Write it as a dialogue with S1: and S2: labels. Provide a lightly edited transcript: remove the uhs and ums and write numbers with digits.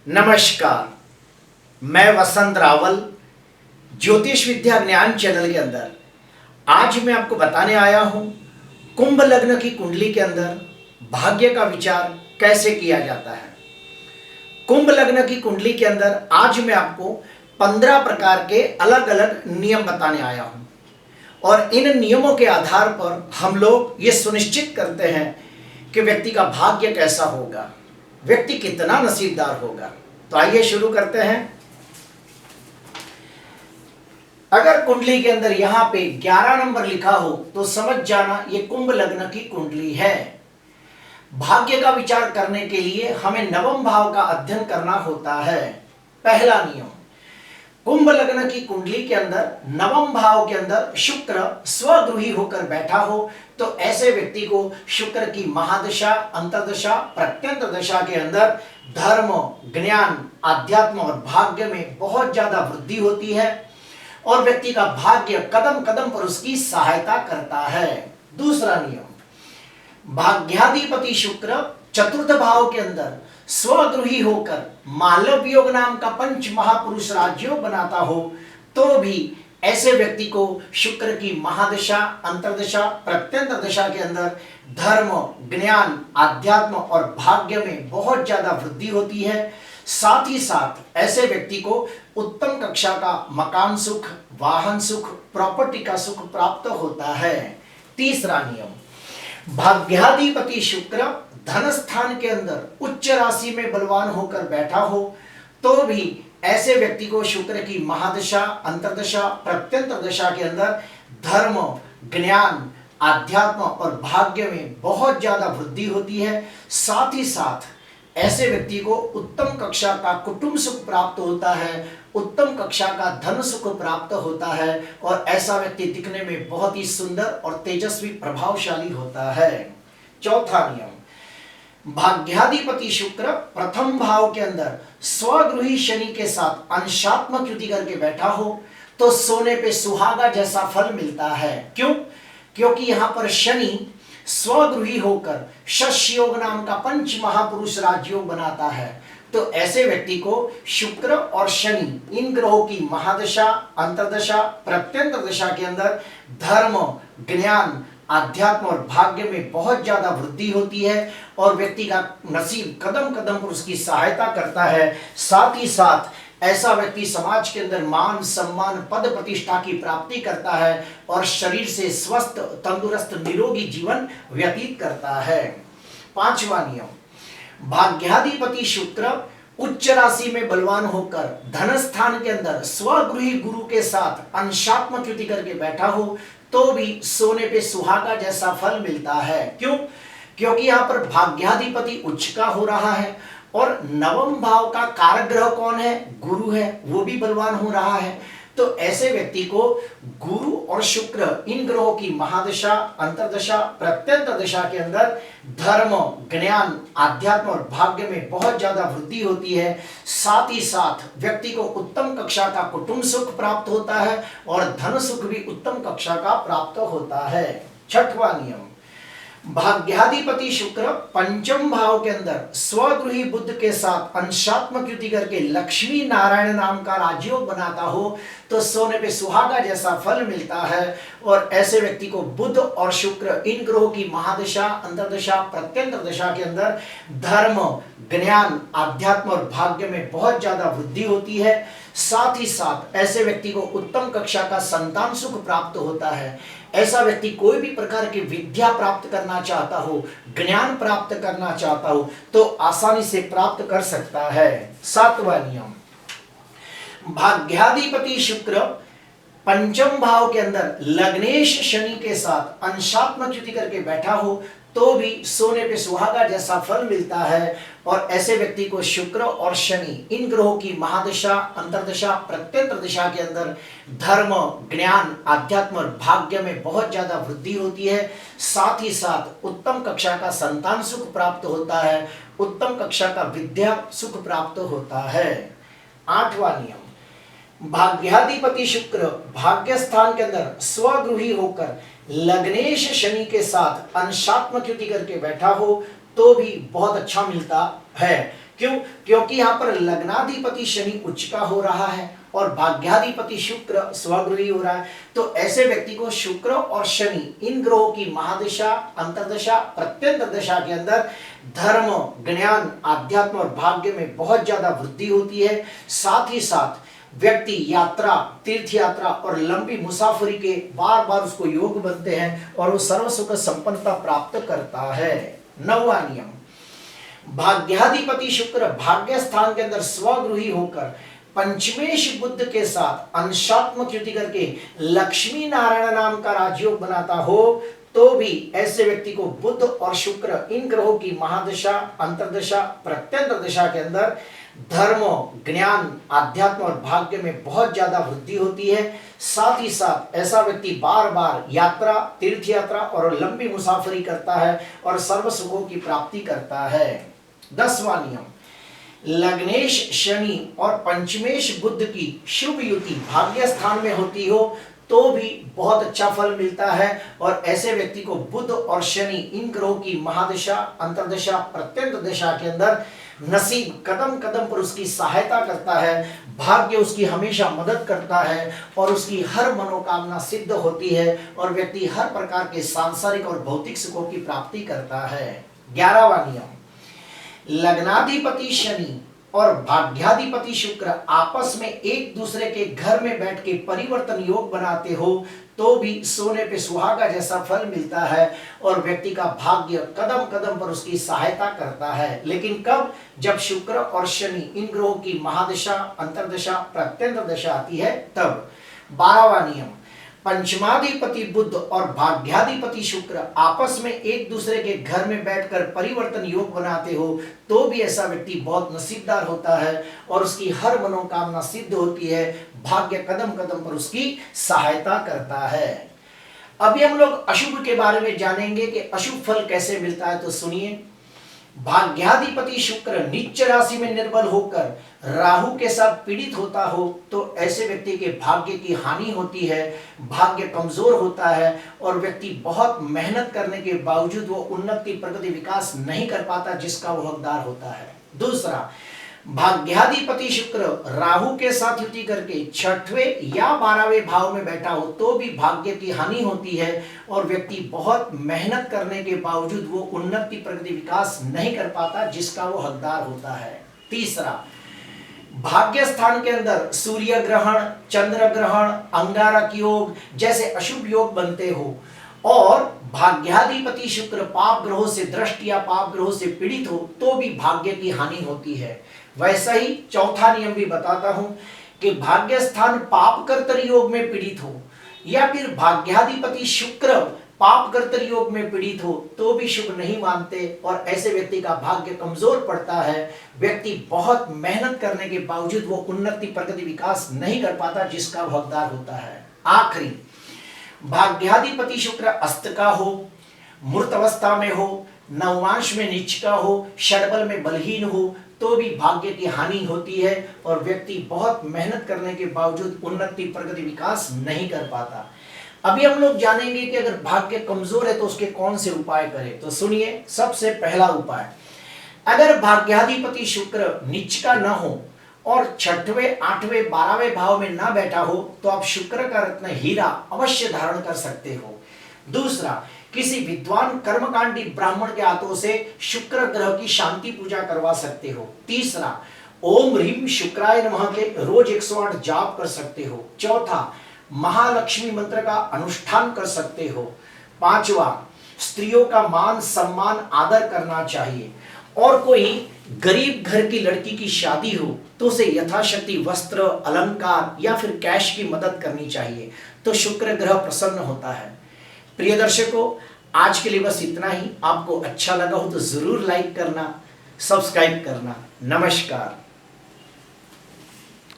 S1: नमस्कार, मैं वसंत रावल ज्योतिष विद्या ज्ञान चैनल के अंदर आज मैं आपको बताने आया हूं कुंभ लग्न की कुंडली के अंदर भाग्य का विचार कैसे किया जाता है। कुंभ लग्न की कुंडली के अंदर आज मैं आपको 15 प्रकार के अलग अलग नियम बताने आया हूं और इन नियमों के आधार पर हम लोग ये सुनिश्चित करते हैं कि व्यक्ति का भाग्य कैसा होगा, व्यक्ति कितना नसीबदार होगा। तो आइए शुरू करते हैं। अगर कुंडली के अंदर यहां पे 11 नंबर लिखा हो तो समझ जाना ये कुंभ लग्न की कुंडली है। भाग्य का विचार करने के लिए हमें नवम भाव का अध्ययन करना होता है। पहला नियम, कुंभ लग्न की कुंडली के अंदर नवम भाव के अंदर शुक्र स्वगृही होकर बैठा हो तो ऐसे व्यक्ति को शुक्र की महादशा, अंतर्दशा, प्रत्यंत दशा के अंदर धर्म, ज्ञान, आध्यात्म और भाग्य में बहुत ज्यादा वृद्धि होती है और व्यक्ति का भाग्य कदम कदम पर उसकी सहायता करता है। दूसरा नियम, भाग्याधिपति शुक्र चतुर्थ भाव के अंदर स्वगृही होकर मालव योग नाम का पंच महापुरुष राजयोग बनाता हो तो भी ऐसे व्यक्ति को शुक्र की महादशा, अंतर्दशा, प्रत्यंत दशा के अंदर धर्म, ज्ञान, आध्यात्म और भाग्य में बहुत ज्यादा वृद्धि होती है। साथ ही साथ ऐसे व्यक्ति को उत्तम कक्षा का मकान सुख, वाहन सुख, प्रॉपर्टी का सुख प्राप्त होता है। तीसरा नियम, भाग्याधिपति शुक्र धन स्थान के अंदर उच्च राशि में बलवान होकर बैठा हो तो भी ऐसे व्यक्ति को शुक्र की महादशा, अंतर्दशा, प्रत्यंत दशा के अंदर धर्म, ज्ञान, आध्यात्म और भाग्य में बहुत ज्यादा वृद्धि होती है। साथ ही साथ ऐसे व्यक्ति को उत्तम कक्षा का कुटुंब सुख प्राप्त होता है, उत्तम कक्षा का धन सुख प्राप्त होता है और ऐसा व्यक्ति दिखने में बहुत ही सुंदर और तेजस्वी, प्रभावशाली होता है। चौथा नियम, भाग्याधिपति शुक्र प्रथम भाव के अंदर स्वगृही शनि के साथ अंशात्मक युति करके बैठा हो तो सोने पे सुहागा जैसा फल मिलता है। क्यों? क्योंकि यहां पर शनि स्वगृही होकर शश योग नाम का पंच महापुरुष राजयोग बनाता है तो ऐसे व्यक्ति को शुक्र और शनि इन ग्रहों की महादशा, अंतर्दशा, प्रत्यंत दशा के अंदर धर्म, ज्ञान, आध्यात्म और भाग्य में बहुत ज्यादा वृद्धि होती है और व्यक्ति का नसीब कदम कदम पर उसकी सहायता करता है। साथ ही साथ ऐसा व्यक्ति समाज के अंदर मान, सम्मान, पद प्रतिष्ठा की प्राप्ति करता है और शरीर से स्वस्थ, तंदुरुस्त, निरोगी जीवन व्यतीत करता है। पांचवा नियम, भाग्याधिपति शुक्र उच्च राशि में बलवान होकर धन स्थान के अंदर स्वगृही गुरु के साथ अंशात्मक युति करके बैठा हो तो भी सोने पे सुहागा जैसा फल मिलता है। क्यों? क्योंकि यहाँ पर भाग्याधिपति उच्च का हो रहा है और नवम भाव का कारक ग्रह कौन है? गुरु है, वो भी बलवान हो रहा है तो ऐसे व्यक्ति को गुरु और शुक्र इन ग्रहों की महादशा, अंतर्दशा, प्रत्यंत दशा के अंदर धर्म, ज्ञान, आध्यात्म और भाग्य में बहुत ज्यादा वृद्धि होती है। साथ ही साथ व्यक्ति को उत्तम कक्षा का कुटुंब सुख प्राप्त होता है और धन सुख भी उत्तम कक्षा का प्राप्त होता है। छठवां नियम, भाग्याधिपति शुक्र पंचम भाव के अंदर स्वगृही बुध के साथ अंशात्मक युति करके लक्ष्मी नारायण नाम का राजयोग बनाता हो तो सोने पे सुहागा जैसा फल मिलता है और ऐसे व्यक्ति को बुध और शुक्र इन ग्रहों की महादशा, अंतर्दशा, प्रत्यंत दशा के अंदर धर्म, ज्ञान, आध्यात्म और भाग्य में बहुत ज्यादा वृद्धि होती है। साथ ही साथ ऐसे व्यक्ति को उत्तम कक्षा का संतान सुख प्राप्त होता है। ऐसा व्यक्ति कोई भी प्रकार की विद्या प्राप्त करना चाहता हो, ज्ञान प्राप्त करना चाहता हो तो आसानी से प्राप्त कर सकता है। सातवां नियम, भाग्याधिपति शुक्र पंचम भाव के अंदर लग्नेश शनि के साथ अंशात्मक युति करके बैठा हो तो भी सोने पे सुहागा जैसा फल मिलता है और ऐसे व्यक्ति को शुक्र और शनि इन ग्रहों की महादशा, अंतर्दशा, प्रत्यंत दशा के अंदर धर्म, ज्ञान, आध्यात्म और भाग्य में बहुत ज्यादा वृद्धि होती है। साथ ही साथ उत्तम कक्षा का संतान सुख प्राप्त होता है, उत्तम कक्षा का विद्या सुख प्राप्त होता है। आठवां नियम, भाग्याधिपति शुक्र भाग्य स्थान के अंदर स्वगृही होकर लग्नेश शनि के साथ अंशात्मक युति करके बैठा हो तो भी बहुत अच्छा मिलता है। क्यों? क्योंकि यहाँ पर लग्नाधिपति शनि उच्च का हो रहा है और भाग्याधिपति शुक्र स्वगृही हो रहा है। तो ऐसे व्यक्ति को शुक्र और शनि इन ग्रहों की महादशा, अंतर्दशा, प्रत्यंत दशा के अंदर धर्म, ज्ञान, आध्यात्म और भाग्य में बहुत ज्यादा वृद्धि होती है। साथ ही साथ व्यक्ति यात्रा, तीर्थ यात्रा और लंबी मुसाफरी के बार बार उसको योग बनते हैं और वो सर्व सुख संपन्नता प्राप्त करता है। 9वां नियम, भाग्याधिपति शुक्र भाग्य स्थान के अंदर स्वगृही होकर पंचमेश बुध के साथ अंशात्मक युति करके लक्ष्मी नारायण नाम का राजयोग बनाता हो तो भी ऐसे व्यक्ति को बुध और शुक्र इन ग्रहों की महादशा, अंतर्दशा, प्रत्यंत दशा के अंदर धर्म, ज्ञान, आध्यात्म और भाग्य में बहुत ज्यादा वृद्धि होती है। साथ ही साथ ऐसा व्यक्ति बार बार यात्रा, तीर्थ यात्रा और लंबी मुसाफरी करता है और सर्व सुखों की प्राप्ति करता है। 10वां नियम, लग्नेश शनि और पंचमेश बुध की शुभ युति भाग्य स्थान में होती हो तो भी बहुत अच्छा फल मिलता है और ऐसे व्यक्ति को बुध और शनि इन ग्रहों की महादशा, अंतर्दशा, प्रत्यंत दशा के अंदर नसीब कदम कदम पर उसकी सहायता करता है, भाग्य उसकी हमेशा मदद करता है और उसकी हर मनोकामना सिद्ध होती है और व्यक्ति हर प्रकार के सांसारिक और भौतिक सुखों की प्राप्ति करता है। 11वां नियम, लग्नाधिपति शनि और भाग्याधिपति शुक्र आपस में एक दूसरे के घर में बैठ के परिवर्तन योग बनाते हो तो भी सोने पे सुहागा जैसा फल मिलता है और व्यक्ति का भाग्य कदम कदम पर उसकी सहायता करता है। लेकिन कब? जब शुक्र और शनि इन ग्रहों की महादशा, अंतर्दशा, प्रत्यंत दशा आती है तब। 12वां नियम, पंचमाधिपति बुध और भाग्याधिपति शुक्र आपस में एक दूसरे के घर में बैठकर परिवर्तन योग बनाते हो तो भी ऐसा व्यक्ति बहुत नसीबदार होता है और उसकी हर मनोकामना सिद्ध होती है, भाग्य कदम कदम पर उसकी सहायता करता है। अभी हम लोग अशुभ के बारे में जानेंगे कि अशुभ फल कैसे मिलता है। तो सुनिए, भाग्याधिपति शुक्र नीच राशि में निर्बल होकर राहु के साथ पीड़ित होता हो तो ऐसे व्यक्ति के भाग्य की हानि होती है, भाग्य कमजोर होता है और व्यक्ति बहुत मेहनत करने के बावजूद वो उन्नति, प्रगति, विकास नहीं कर पाता जिसका वो हकदार होता है। दूसरा, भाग्याधिपति शुक्र राहु के साथ युति करके 6वें या 12वें भाव में बैठा हो तो भी भाग्य की हानि होती है और व्यक्ति बहुत मेहनत करने के बावजूद वो उन्नति, प्रगति, विकास नहीं कर पाता जिसका वो हकदार होता है। तीसरा, भाग्य स्थान के अंदर सूर्य ग्रहण, चंद्र ग्रहण, अंगारक योग जैसे अशुभ योग बनते हो और भाग्याधिपति शुक्र पाप ग्रहों से दृष्ट या पाप ग्रहों से पीड़ित हो तो भी भाग्य की हानि होती है। वैसा ही चौथा नियम भी बताता हूं कि भाग्य स्थान पाप कर्तर योग में पीड़ित हो या फिर भाग्याधिपति शुक्र पाप कर्तर योग में पीड़ित हो तो भी शुभ नहीं मानते और ऐसे व्यक्ति का भाग्य कमजोर पड़ता है, व्यक्ति बहुत मेहनत करने के बावजूद वो उन्नति, प्रगति, विकास नहीं कर पाता जिसका वो हकदार होता है। आखिरी, भाग्याधिपति शुक्र अस्त का हो, मूर्त अवस्था में हो, नवांश में नीच का हो, षडबल में बलहीन हो तो भी भाग्य की हानि होती है और व्यक्ति बहुत मेहनत करने के बावजूद उन्नति, प्रगति, विकास नहीं कर पाता। अभी हम लोग जानेंगे कि अगर भाग्य कमजोर है तो उसके कौन से उपाय करें। तो सुनिए, सबसे पहला उपाय, अगर भाग्याधिपति शुक्र नीच का न हो और 6वें, 8वें, 12वें भाव में ना बैठा हो तो आप शुक्र का रत्न हीरा अवश्य धारण कर सकते हो। दूसरा, किसी विद्वान कर्मकांडी ब्राह्मण के हाथों से शुक्र ग्रह की शांति पूजा करवा सकते हो। तीसरा, ओम ह्रीम शुक्राय नमः के रोज 108 जाप कर सकते हो। चौथा, महालक्ष्मी मंत्र का अनुष्ठान कर सकते हो। पांचवा, स्त्रियों का मान, सम्मान, आदर करना चाहिए और कोई गरीब घर की लड़की की शादी हो तो उसे यथाशक्ति वस्त्र, अलंकार या फिर कैश की मदद करनी चाहिए तो शुक्र ग्रह प्रसन्न होता है। प्रिय दर्शकों, आज के लिए बस इतना ही। आपको अच्छा लगा हो तो जरूर लाइक करना, सब्सक्राइब करना। नमस्कार।